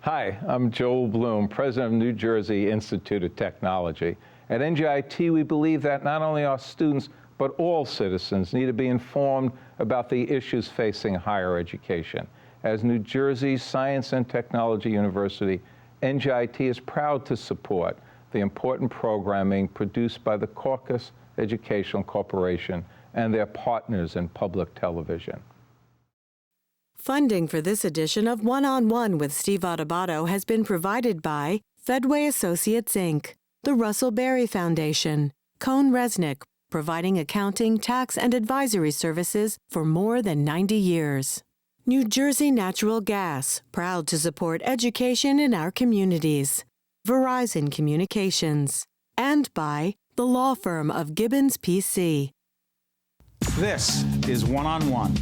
Hi, I'm Joel Bloom, president of New Jersey Institute of Technology. At NJIT, we believe that not only our students, but all citizens need to be informed about the issues facing higher education. As New Jersey's Science and Technology University, NJIT is proud to support the important programming produced by the Caucus Educational Corporation and their partners in public television. Funding for this edition of One-on-One with Steve Adubato has been provided by Fedway Associates, Inc., the Russell Berrie Foundation, Cohn Resnick, providing accounting, tax, and advisory services for more than 90 years. New Jersey Natural Gas, proud to support education in our communities. Verizon Communications. And by the law firm of Gibbons PC. This is One-on-One.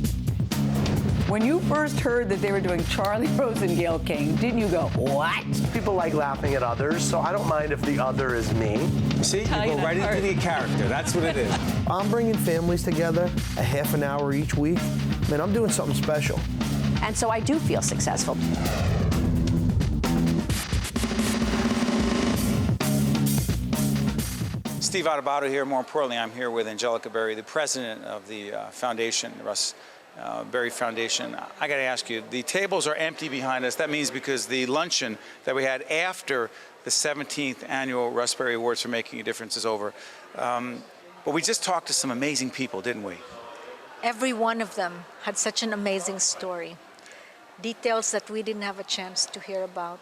When you first heard that they were doing Charlie Rose and Gayle King, didn't you go, what? People like laughing at others, so I don't mind if the other is me. See, you go right into the character. That's what it is. I'm bringing families together a half an hour each week. Man, I'm doing something special. And so I do feel successful. Steve Adubato here. More importantly, I'm here with Angelica Berrie, the president of the foundation, the Russ Berrie Foundation. I got to ask you, the tables are empty behind us. That means because the luncheon that we had after the 17th annual Russ Berrie Awards for Making a Difference is over. But we just talked to some amazing people, didn't we? Every one of them had such an amazing story. Details that we didn't have a chance to hear about.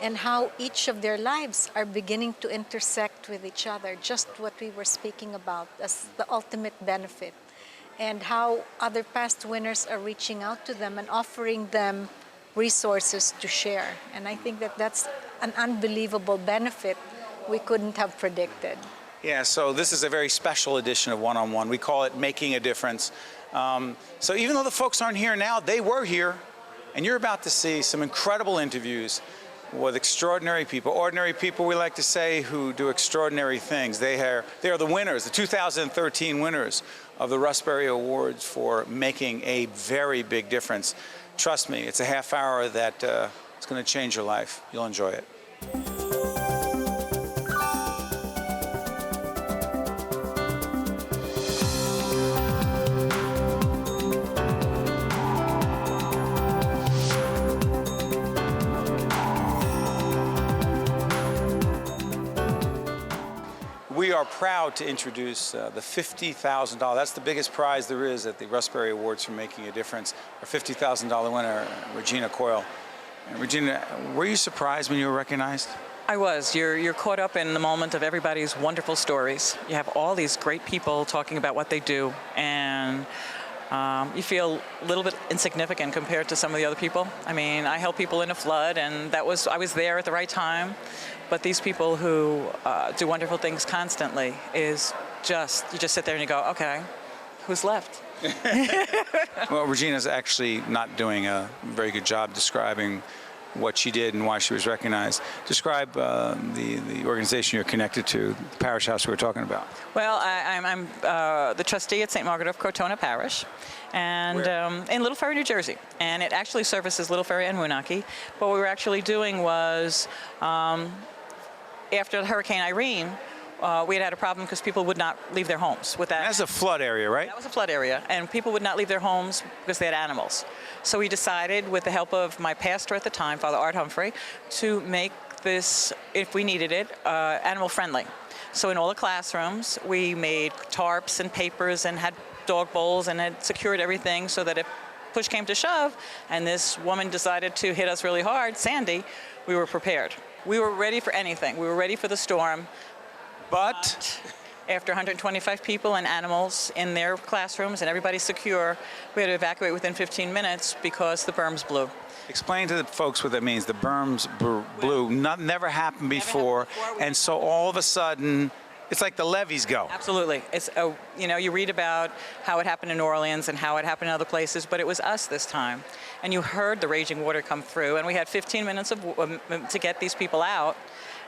And how each of their lives are beginning to intersect with each other, just what we were speaking about as the ultimate benefit. And how other past winners are reaching out to them and offering them resources to share. And I think that that's an unbelievable benefit we couldn't have predicted. Yeah, so this is a very special edition of One-on-One. We call it Making a Difference. So even though the folks aren't here now, they were here. And you're about to see some incredible interviews with extraordinary people, ordinary people, we like to say, who do extraordinary things. They are the winners, the 2013 winners of the Russ Berrie Awards for making a very big difference. Trust me, it's a half hour that is going to change your life. You'll enjoy it. We are proud to introduce the $50,000. That's the biggest prize there is at the Russ Berrie Awards for Making a Difference. Our $50,000 winner, Regina Coil. And Regina, were you surprised when you were recognized? I was. You're caught up in the moment of everybody's wonderful stories. You have all these great people talking about what they do, and you feel a little bit insignificant compared to some of the other people. I mean, I helped people in a flood, and I was there at the right time. But these people who do wonderful things constantly you just sit there and you go, okay, who's left? Well, Regina's actually not doing a very good job describing what she did and why she was recognized. Describe the organization you're connected to, the parish house we were talking about. Well, I'm the trustee at St. Margaret of Cortona Parish, and in Little Ferry, New Jersey. And it actually services Little Ferry and Moonachie. What we were actually doing was, after Hurricane Irene, we had a problem because people would not leave their homes. That's a flood area, right? That was a flood area, and people would not leave their homes because they had animals. So we decided, with the help of my pastor at the time, Father Art Humphrey, to make this, if we needed it, animal friendly. So in all the classrooms, we made tarps and papers and had dog bowls and had secured everything so that if push came to shove and this woman decided to hit us really hard, Sandy, we were prepared. We were ready for anything. We were ready for the storm. But after 125 people and animals in their classrooms and everybody secure, we had to evacuate within 15 minutes because the berms blew. Explain to the folks what that means. The berms blew. Never happened before. And so all of a sudden, it's like the levees go. Absolutely. It's you read about how it happened in New Orleans and how it happened in other places, but it was us this time. And you heard the raging water come through, and we had 15 minutes to get these people out.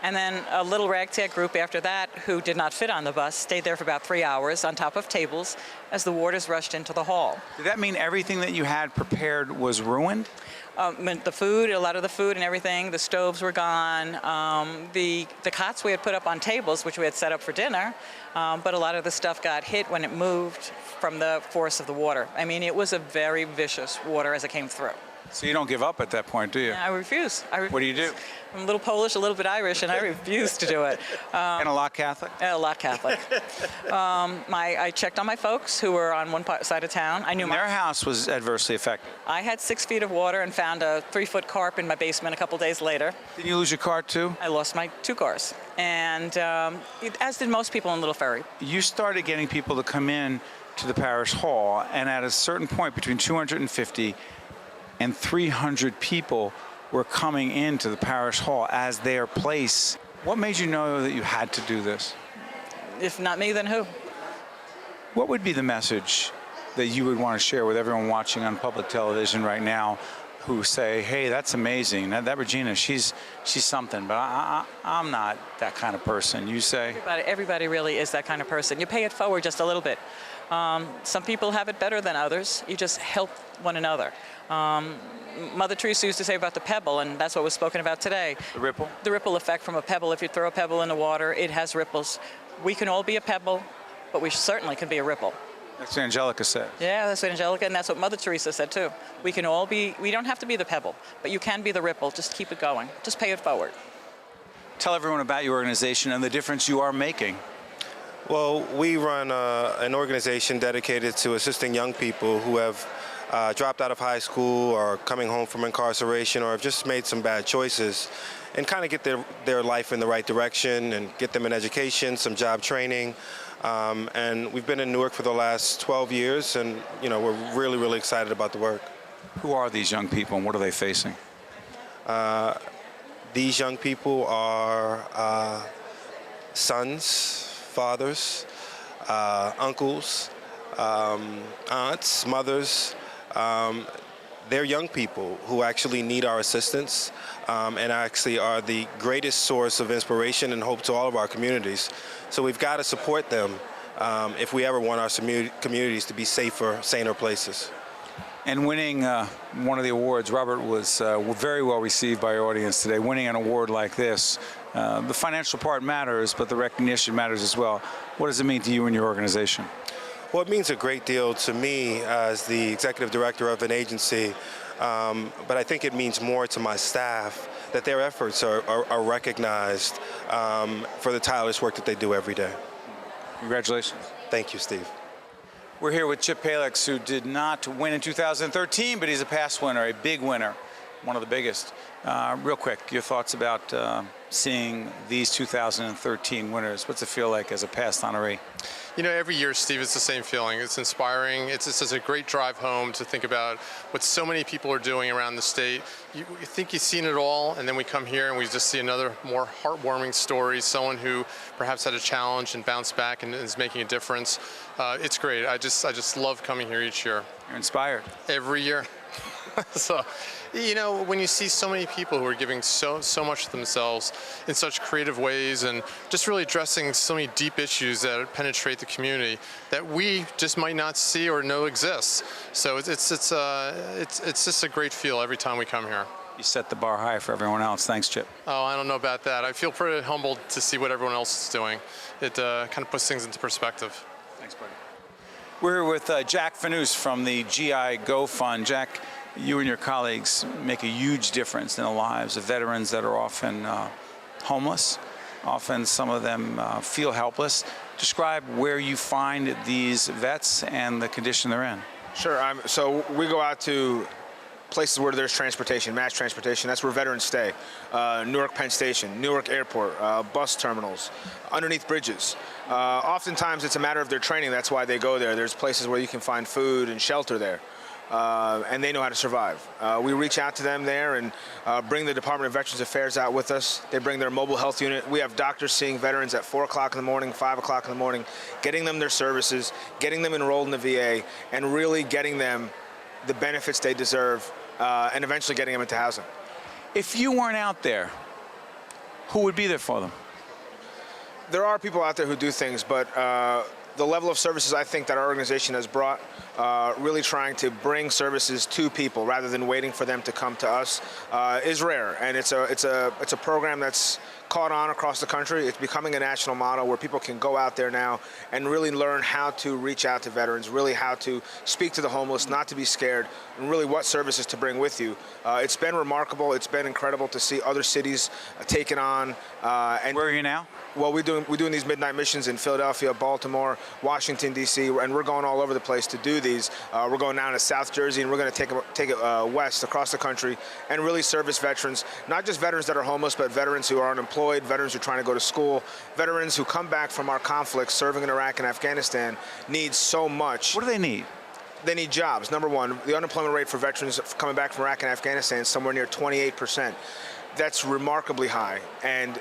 And then a little ragtag group after that who did not fit on the bus stayed there for about 3 hours on top of tables as the warders rushed into the hall. Did that mean everything that you had prepared was ruined? The food, a lot of the food and everything, the stoves were gone. The cots we had put up on tables, which we had set up for dinner, but a lot of the stuff got hit when it moved from the force of the water. I mean, it was a very vicious water as it came through. So you don't give up at that point, do you? I refuse. What do you do? I'm a little Polish, a little bit Irish, and I refuse to do it. And a lot Catholic? A lot Catholic. I checked on my folks who were on one side of town. I knew their house was adversely affected. I had 6 feet of water and found a 3-foot carp in my basement a couple days later. Did you lose your car too? I lost my 2 cars, and as did most people in Little Ferry. You started getting people to come in to the parish hall, and at a certain point, between 250 and 300 people were coming into the parish hall as their place. What made you know that you had to do this? If not me, then who? What would be the message that you would want to share with everyone watching on public television right now who say, hey, that's amazing, that Regina, she's something, but I'm not that kind of person? You say? Everybody really is that kind of person. You pay it forward just a little bit. Some people have it better than others. You just help one another. Mother Teresa used to say about the pebble, and that's what was spoken about today. The ripple? The ripple effect from a pebble. If you throw a pebble in the water, it has ripples. We can all be a pebble, but we certainly can be a ripple. That's what Angelica said. Yeah, that's what Angelica, and that's what Mother Teresa said too. We can all be, we don't have to be the pebble, but you can be the ripple. Just keep it going. Just pay it forward. Tell everyone about your organization and the difference you are making. Well, we run an organization dedicated to assisting young people who have dropped out of high school or coming home from incarceration or have just made some bad choices, and kind of get their life in the right direction and get them an education, some job training. And we've been in Newark for the last 12 years, and we're really, really excited about the work. Who are these young people and what are they facing? These young people are sons, fathers, uncles, aunts, mothers. They're young people who actually need our assistance and actually are the greatest source of inspiration and hope to all of our communities. So we've got to support them if we ever want our communities to be safer, saner places. And winning one of the awards, Robert, was very well received by our audience today. Winning an award like this, the financial part matters, but the recognition matters as well. What does it mean to you and your organization? Well, it means a great deal to me as the executive director of an agency, but I think it means more to my staff that their efforts are recognized for the tireless work that they do every day. Congratulations. Thank you, Steve. We're here with Chip Palix, who did not win in 2013, but he's a past winner, a big winner, one of the biggest. Real quick, your thoughts about seeing these 2013 winners. What's it feel like as a past honoree? Every year, Steve, it's the same feeling. It's inspiring. It's a great drive home to think about what so many people are doing around the state. You think you've seen it all, and then we come here and we just see another more heartwarming story, someone who perhaps had a challenge and bounced back and is making a difference. It's great. I just love coming here each year. You're inspired. Every year. So, when you see so many people who are giving so much of themselves in such creative ways and just really addressing so many deep issues that penetrate the community that we just might not see or know exists. So it's just a great feel every time we come here. You set the bar high for everyone else. Thanks, Chip. Oh, I don't know about that. I feel pretty humbled to see what everyone else is doing. It kind of puts things into perspective. Thanks, buddy. We're here with Jack Fanos from the GI Go Fund. Jack, you and your colleagues make a huge difference in the lives of veterans that are often homeless. Often some of them feel helpless. Describe where you find these vets and the condition they're in. Sure. So we go out to places where there's transportation, mass transportation. That's where veterans stay. Newark Penn Station, Newark Airport, bus terminals, underneath bridges. Oftentimes it's a matter of their training. That's why they go there. There's places where you can find food and shelter there. And they know how to survive. We reach out to them there and bring the Department of Veterans Affairs out with us. They bring their mobile health unit. We have doctors seeing veterans at 4 o'clock in the morning, 5 o'clock in the morning, getting them their services, getting them enrolled in the VA, and really getting them the benefits they deserve, and eventually getting them into housing. If you weren't out there who would be there for them? There are people out there who do things, but the level of services I think that our organization has brought, really trying to bring services to people rather than waiting for them to come to us, is rare. And it's a program that's caught on across the country. It's becoming a national model where people can go out there now and really learn how to reach out to veterans, really how to speak to the homeless, not to be scared, and really what services to bring with you. It's been remarkable. It's been incredible to see other cities take it on. And where are you now? Well, we're doing these midnight missions in Philadelphia, Baltimore, Washington, D.C., and we're going all over the place to do these. We're going down to South Jersey, and we're going to take it west across the country and really service veterans, not just veterans that are homeless, but veterans who are unemployed, veterans who are trying to go to school, veterans who come back from our conflicts serving in Iraq and Afghanistan need so much. What do they need? They need jobs. Number one, the unemployment rate for veterans coming back from Iraq and Afghanistan is somewhere near 28%. That's remarkably high. And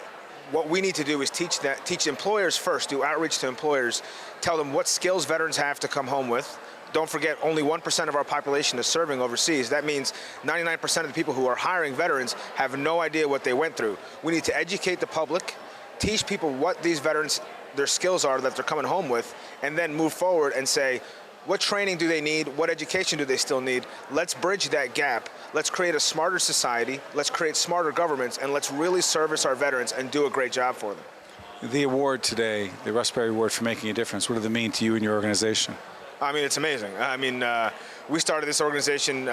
what we need to do is teach employers first, do outreach to employers, tell them what skills veterans have to come home with. Don't forget, only 1% of our population is serving overseas. That means 99% of the people who are hiring veterans have no idea what they went through. We need to educate the public, teach people what these veterans, their skills are that they're coming home with, and then move forward and say, what training do they need? What education do they still need? Let's bridge that gap. Let's create a smarter society. Let's create smarter governments, and let's really service our veterans and do a great job for them. The award today, the Russell Berrie Award for Making a Difference, what does it mean to you and your organization? I mean, it's amazing. I mean, we started this organization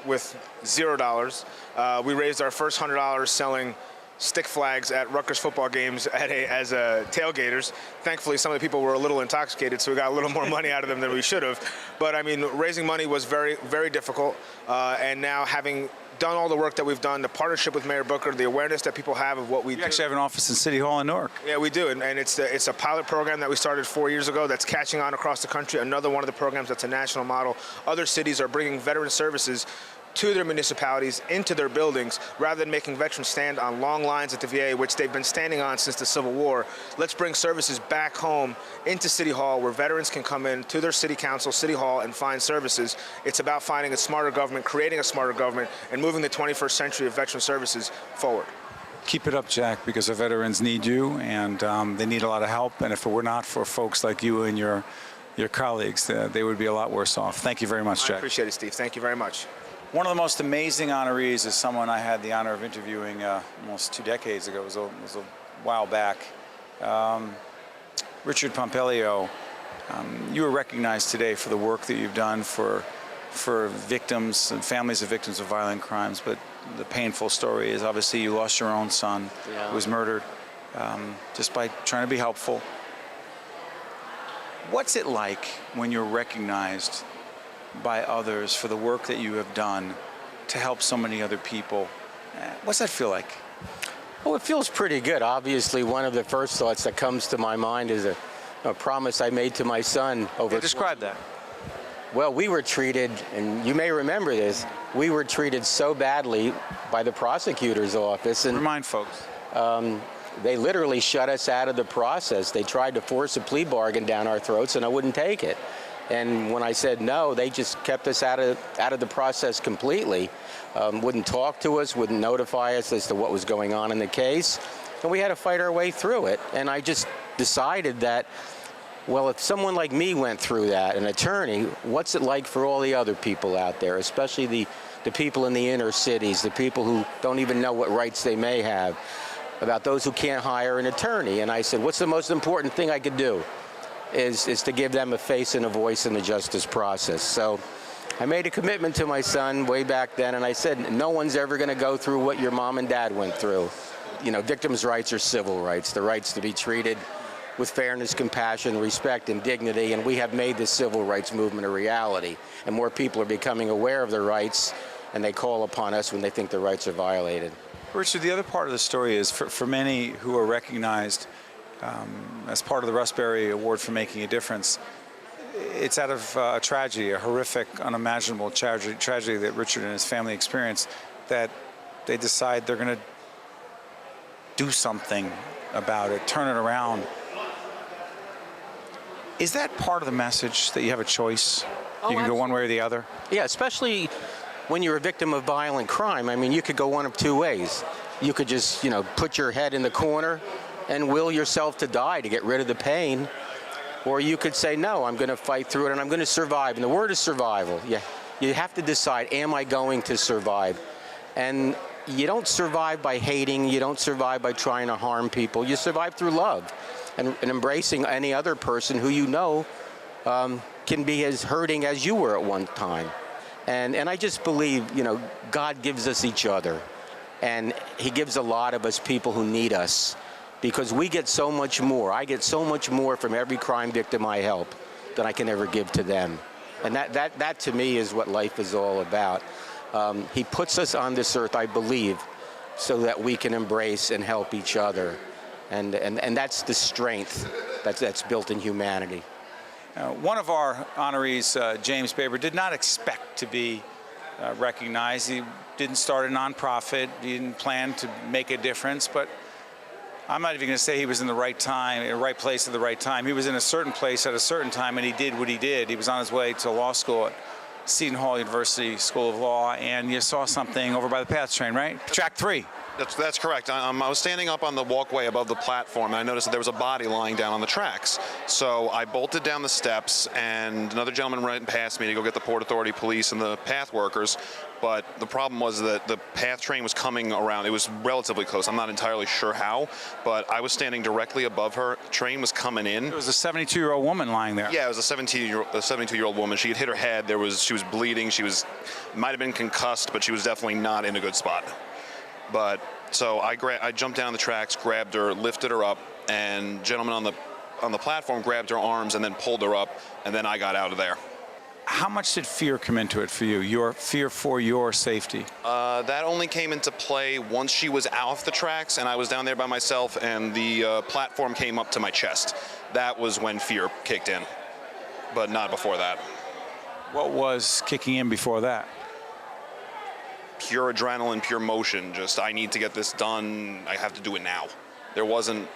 with $0. We raised our first $100 selling stick flags at Rutgers football games as tailgaters. Thankfully, some of the people were a little intoxicated, so we got a little more money out of them than we should have. But I mean, raising money was very, very difficult. And now having done all the work that we've done, the partnership with Mayor Booker, the awareness that people have of what we do. You actually have an office in City Hall in Newark. Yeah, we do, and it's a pilot program that we started 4 years ago that's catching on across the country. Another one of the programs that's a national model. Other cities are bringing veteran services to their municipalities, into their buildings, rather than making veterans stand on long lines at the VA, which they've been standing on since the Civil War. Let's bring services back home into City Hall where veterans can come in to their city council, City Hall, and find services. It's about finding a smarter government, creating a smarter government, and moving the 21st century of veteran services forward. Keep it up, Jack, because our veterans need you, and they need a lot of help. And if it were not for folks like you and your colleagues, they would be a lot worse off. Thank you very much, Jack. I appreciate it, Steve. Thank you very much. One of the most amazing honorees is someone I had the honor of interviewing almost 2 decades ago. It was a while back. Richard Pumpelly. You were recognized today for the work that you've done for victims and families of victims of violent crimes. But the painful story is obviously you lost your own son who was murdered just by trying to be helpful. What's it like when you're recognized by others for the work that you have done to help so many other people? What's that feel like? Well, it feels pretty good. Obviously, one of the first thoughts that comes to my mind is a promise I made to my son over. Describe that. Well, we were treated, and you may remember this, we were treated so badly by the prosecutor's office. And remind folks. They literally shut us out of the process. They tried to force a plea bargain down our throats, and I wouldn't take it. And when I said no, they just kept us out of the process completely. Wouldn't talk to us, wouldn't notify us as to what was going on in the case. And we had to fight our way through it. And I just decided that, well, if someone like me went through that, an attorney, what's it like for all the other people out there, especially the people in the inner cities, the people who don't even know what rights they may have, about those who can't hire an attorney. And I said, what's the most important thing I could do? Is to give them a face and a voice in the justice process. So I made a commitment to my son way back then, and I said, no one's ever going to go through what your mom and dad went through. You know, victims' rights are civil rights, the rights to be treated with fairness, compassion, respect, and dignity, and we have made the civil rights movement a reality. And more people are becoming aware of their rights, and they call upon us when they think their rights are violated. Richard, the other part of the story is for many who are recognized as part of the Russell Berrie Award for Making a Difference, it's out of a tragedy, a horrific, unimaginable tragedy that Richard and his family experienced, that they decide they're going to do something about it, turn it around. Is that part of the message, that you have a choice? You can go one way or the other? Yeah, especially when you're a victim of violent crime. I mean, you could go one of two ways. you could just, put your head in the corner and will yourself to die to get rid of the pain. Or you could say, no, I'm going to fight through it and I'm going to survive. And the word is survival. You have to decide, am I going to survive? And you don't survive by hating. You don't survive by trying to harm people. You survive through love and embracing any other person who can be as hurting as you were at one time. And I just believe, God gives us each other. And he gives a lot of us people who need us. Because we get so much more. I get so much more from every crime victim I help than I can ever give to them. And that to me is what life is all about. He puts us on this earth, I believe, so that we can embrace and help each other. And that's the strength that's built in humanity. One of our honorees, James Baber, did not expect to be recognized. He didn't start a nonprofit. He didn't plan to make a difference, but I'm not even going to say he was in the right time, in the right place at the right time. He was in a certain place at a certain time, and he did what he did. He was on his way to law school at Seton Hall University School of Law, and you saw something over by the PATH train, right? Track 3. That's correct. I was standing up on the walkway above the platform, and I noticed that there was a body lying down on the tracks. So I bolted down the steps, and another gentleman ran past me to go get the Port Authority police and the PATH workers. But the problem was that the PATH train was coming around. It was relatively close. I'm not entirely sure how, but I was standing directly above her. The train was coming in. It was a 72-year-old woman lying there. Yeah, it was a 72-year-old woman. She had hit her head. She was bleeding. Might have been concussed, but she was definitely not in a good spot. But so I jumped down the tracks, grabbed her, lifted her up, and gentleman on the platform grabbed her arms and then pulled her up, and then I got out of there. How much did fear come into it for you? Your fear for your safety? That only came into play once she was off the tracks and I was down there by myself and the platform came up to my chest. That was when fear kicked in, but not before that. What was kicking in before that? Pure adrenaline, pure motion. Just, I need to get this done. I have to do it now. I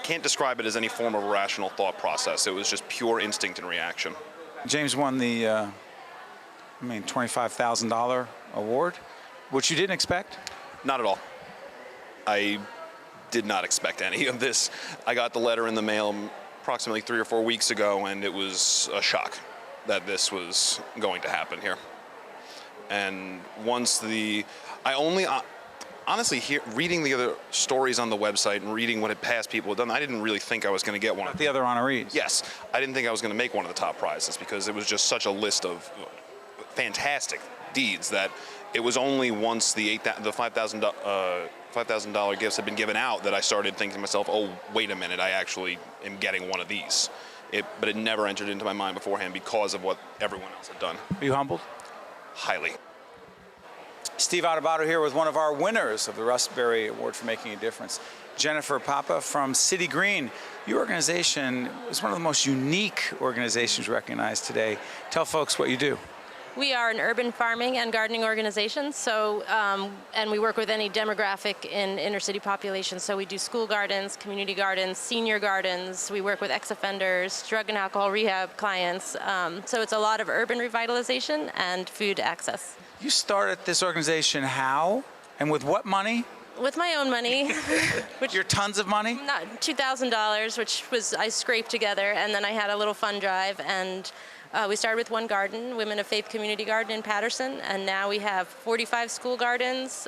can't describe it as any form of a rational thought process. It was just pure instinct and reaction. James won the, $25,000 award, which you didn't expect? Not at all. I did not expect any of this. I got the letter in the mail approximately 3 or 4 weeks ago, and it was a shock that this was going to happen here. And honestly, reading the other stories on the website and reading what past people had done, I didn't really think I was going to get one. The other honorees? Yes. I didn't think I was going to make one of the top prizes because it was just such a list of fantastic deeds that it was only once the $5,000 gifts had been given out that I started thinking to myself, oh, wait a minute, I actually am getting one of these. But it never entered into my mind beforehand because of what everyone else had done. Are you humbled? Highly. Steve Adubato here with one of our winners of the Russell Berrie Award for Making a Difference, Jennifer Papa from City Green. Your organization is one of the most unique organizations recognized today. Tell folks what you do. We are an urban farming and gardening organization, and we work with any demographic in inner city populations. So we do school gardens, community gardens, senior gardens. We work with ex-offenders, drug and alcohol rehab clients. So it's a lot of urban revitalization and food access. You started this organization how and with what money? With my own money. Your tons of money? Not $2,000, which I scraped together, and then I had a little fund drive, and we started with one garden, Women of Faith Community Garden in Patterson, and now we have 45 school gardens,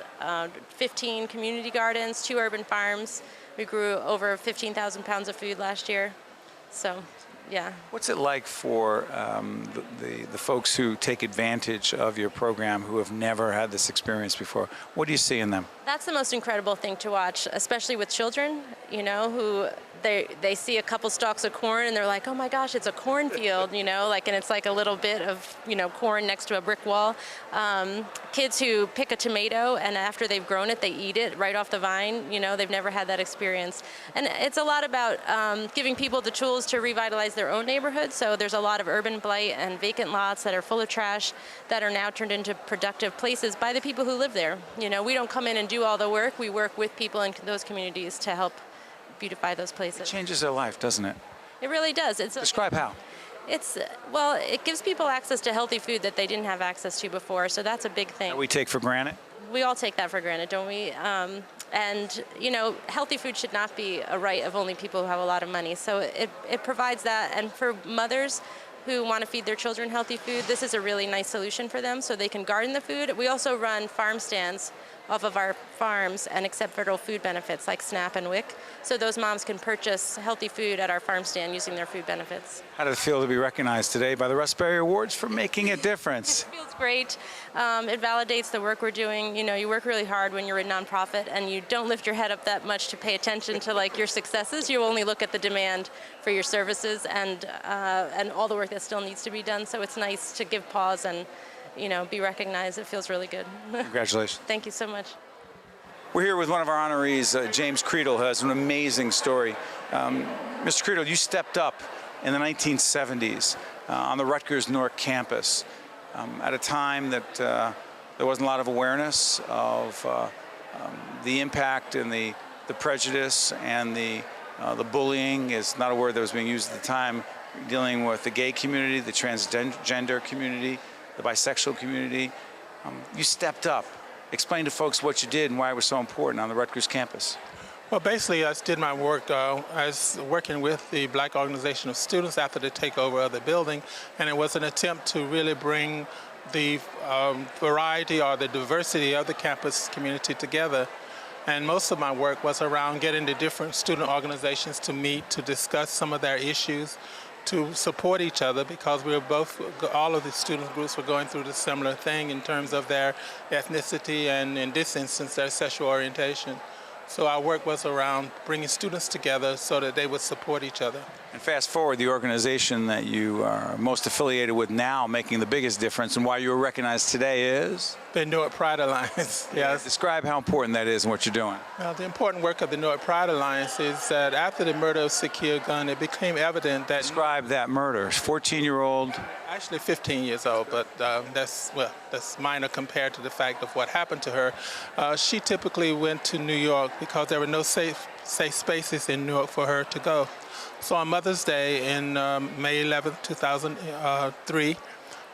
15 community gardens, 2 urban farms. We grew over 15,000 pounds of food last year, so yeah. What's it like for the folks who take advantage of your program who have never had this experience before? What do you see in them? That's the most incredible thing to watch, especially with children, who they see a couple stalks of corn and they're like, oh my gosh, it's a cornfield, and it's like a little bit of, corn next to a brick wall. Kids who pick a tomato and after they've grown it, they eat it right off the vine, they've never had that experience. And it's a lot about giving people the tools to revitalize their own neighborhood. So there's a lot of urban blight and vacant lots that are full of trash that are now turned into productive places by the people who live there. We don't come in and do all the work. We work with people in those communities to help beautify those places. It changes their life, doesn't it? It really does. Describe how. It gives people access to healthy food that they didn't have access to before, so that's a big thing. That we take for granted? we all take that for granted, don't we? And, you know, healthy food should not be a right of only people who have a lot of money. So it provides that. And for mothers who want to feed their children healthy food, this is a really nice solution for them so they can garden the food. We also run farm stands off of our farms and accept federal food benefits like SNAP and WIC. So those moms can purchase healthy food at our farm stand using their food benefits. How did it feel to be recognized today by the Russell Berrie Awards for making a difference? It feels great. It validates the work we're doing. You know, you work really hard when you're a nonprofit and you don't lift your head up that much to pay attention to like your successes. You only look at the demand for your services and all the work that still needs to be done. So it's nice to give pause and, you know, be recognized. It feels really good. Congratulations. Thank you so much. We're here with one of our honorees, James Creedle, who has an amazing story. Mr. Creedle, you stepped up in the 1970s on the Rutgers Newark campus at a time that there wasn't a lot of awareness of the impact and the prejudice and the bullying is not a word that was being used at the time, dealing with the gay community, the transgender community, the bisexual community. You stepped up. Explain to folks what you did and why it was so important on the Rutgers campus. Well, basically, I did my work. I was working with the Black Organization of Students after the takeover of the building, and it was an attempt to really bring the variety or the diversity of the campus community together. And most of my work was around getting the different student organizations to meet, to discuss some of their issues, to support each other, because we were both, all of the student groups were going through the similar thing in terms of their ethnicity and, in this instance, their sexual orientation. So our work was around bringing students together so that they would support each other. And fast forward, the organization that you are most affiliated with now, making the biggest difference, and why you were recognized today is? The Newark Pride Alliance, yes. Describe how important that is and what you're doing. Well, the important work of the Newark Pride Alliance is that after the murder of Sakir Gunn, it became evident that... Describe that murder. 14-year-old. Actually 15 years old, but that's minor compared to the fact of what happened to her. She typically went to New York because there were no safe spaces in Newark for her to go. So on Mother's Day in May 11, 2003,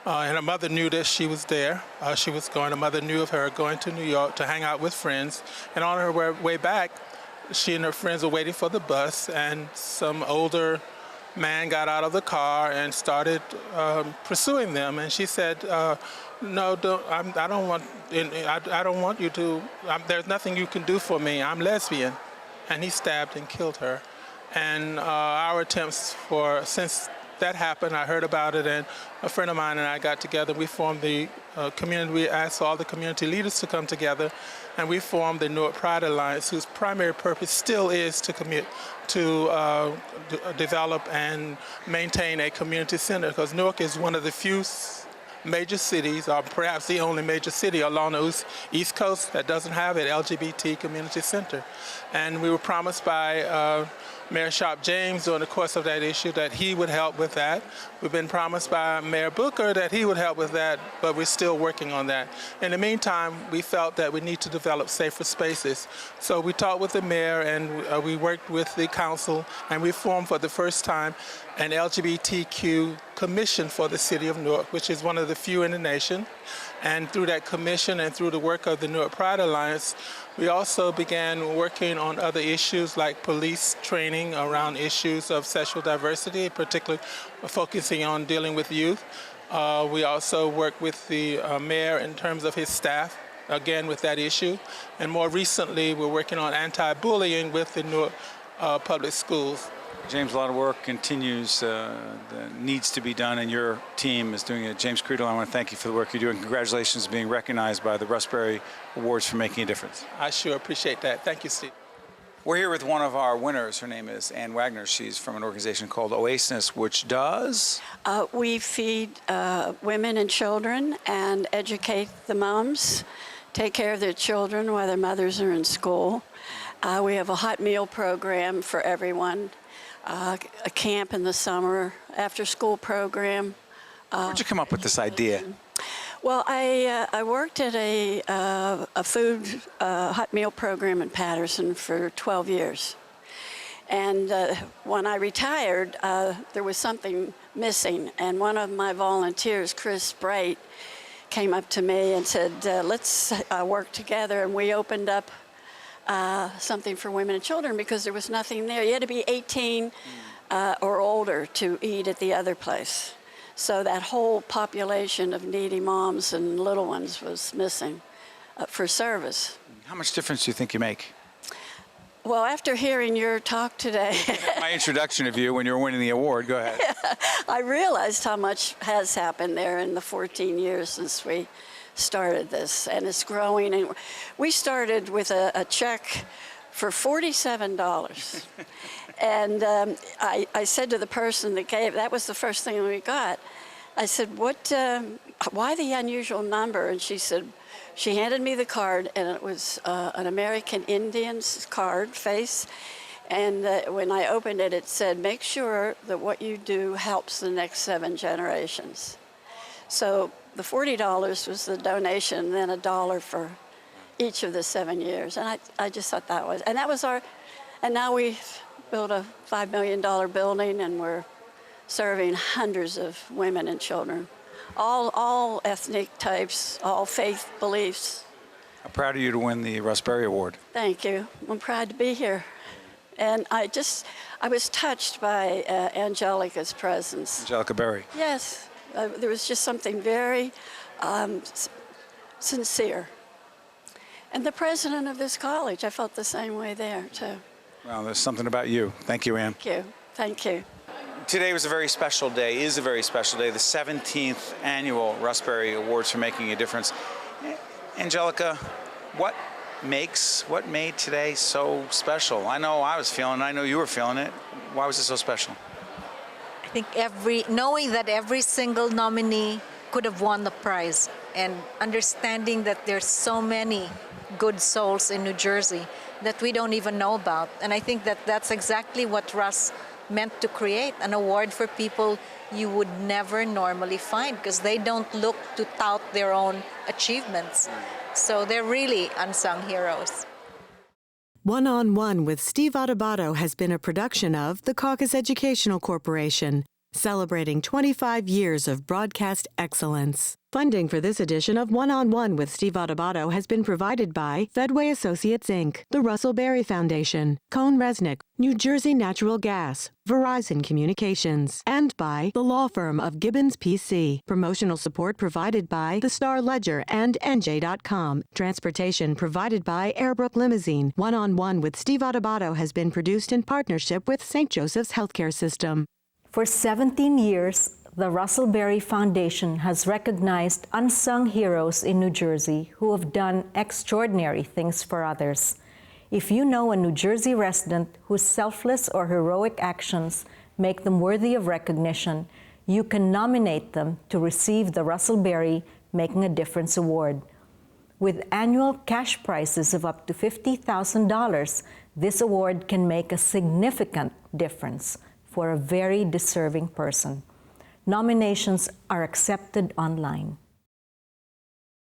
and her mother knew that she was there. Her mother knew of her going to New York to hang out with friends. And on her way back, she and her friends were waiting for the bus, and some older man got out of the car and started pursuing them. And she said, "No, I don't want you to. There's nothing you can do for me. I'm lesbian." And he stabbed and killed her. And our attempts since that happened, I heard about it, and a friend of mine and I got together. We formed the community. We asked all the community leaders to come together, and we formed the Newark Pride Alliance, whose primary purpose still is to develop and maintain a community center, because Newark is one of the few major cities, or perhaps the only major city along the East Coast that doesn't have an LGBT community center. And we were promised by Mayor Sharp James during the course of that issue that he would help with that. We've been promised by Mayor Booker that he would help with that, but we're still working on that. In the meantime, we felt that we need to develop safer spaces. So we talked with the mayor, and we worked with the council, and we formed for the first time an LGBTQ commission for the city of Newark, which is one of the few in the nation. And through that commission and through the work of the Newark Pride Alliance, we also began working on other issues like police training around issues of sexual diversity, particularly focusing on dealing with youth. We also work with the mayor in terms of his staff, again with that issue. And more recently, we're working on anti-bullying with the Newark public schools. James, a lot of work continues that needs to be done, and your team is doing it. James Creedle, I want to thank you for the work you're doing. Congratulations on being recognized by the Russell Berrie Awards for making a difference. I sure appreciate that. Thank you, Steve. We're here with one of our winners. Her name is Ann Wagner. She's from an organization called Oasis, which does? We feed women and children and educate the moms, take care of their children while their mothers are in school. We have a hot meal program for everyone. A camp in the summer, after-school program. Where'd you come up with this idea? Well, I worked at a food hot meal program in Patterson for 12 years. And when I retired, there was something missing. And one of my volunteers, Chris Bright, came up to me and said, let's work together. And we opened up something for women and children because there was nothing there. You had to be 18 or older to eat at the other place. So that whole population of needy moms and little ones was missing for service. How much difference do you think you make? Well, after hearing your talk today, My introduction of you when you were winning the award, go ahead. I realized how much has happened there in the 14 years since we started this, and it's growing. And we started with a check for $47. And I said to the person that gave, that was the first thing we got. I said, why the unusual number? And she said, she handed me the card, and it was an American Indian's card face. And when I opened it, it said, make sure that what you do helps the next 7 generations. So the $40 was the donation, and then $1 for each of the 7 years. And I just thought that was, and that was our, and now we've built a $5 million building, and we're serving hundreds of women and children, all ethnic types, all faith beliefs. I'm proud of you to win the Russell Berrie Award. Thank you. I'm proud to be here. And I was touched by Angelica's presence. Angelica Berry. Yes, there was just something very sincere. And the president of this college, I felt the same way there, too. Well, there's something about you. Thank you, Ann. Thank you. Thank you. Today was a very special day, is a very special day, the 17th annual Russell Berrie Awards for Making a Difference. Angelica, what made today so special? I know I was feeling it, I know you were feeling it. Why was it so special? I think knowing that every single nominee could have won the prize, and understanding that there's so many good souls in New Jersey that we don't even know about. And I think that that's exactly what Russ meant to create, an award for people you would never normally find, because they don't look to tout their own achievements. So they're really unsung heroes. One-on-One with Steve Adubato has been a production of the Caucus Educational Corporation, celebrating 25 years of broadcast excellence. Funding for this edition of One-on-One with Steve Adubato has been provided by Fedway Associates, Inc., the Russell Berrie Foundation, Cohn Resnick, New Jersey Natural Gas, Verizon Communications, and by the law firm of Gibbons PC. Promotional support provided by the Star Ledger and NJ.com. Transportation provided by Airbrook Limousine. One-on-One with Steve Adubato has been produced in partnership with St. Joseph's Healthcare System. For 17 years, the Russell Berrie Foundation has recognized unsung heroes in New Jersey who have done extraordinary things for others. If you know a New Jersey resident whose selfless or heroic actions make them worthy of recognition, you can nominate them to receive the Russell Berrie Making a Difference Award. With annual cash prizes of up to $50,000, this award can make a significant difference for a very deserving person. Nominations are accepted online.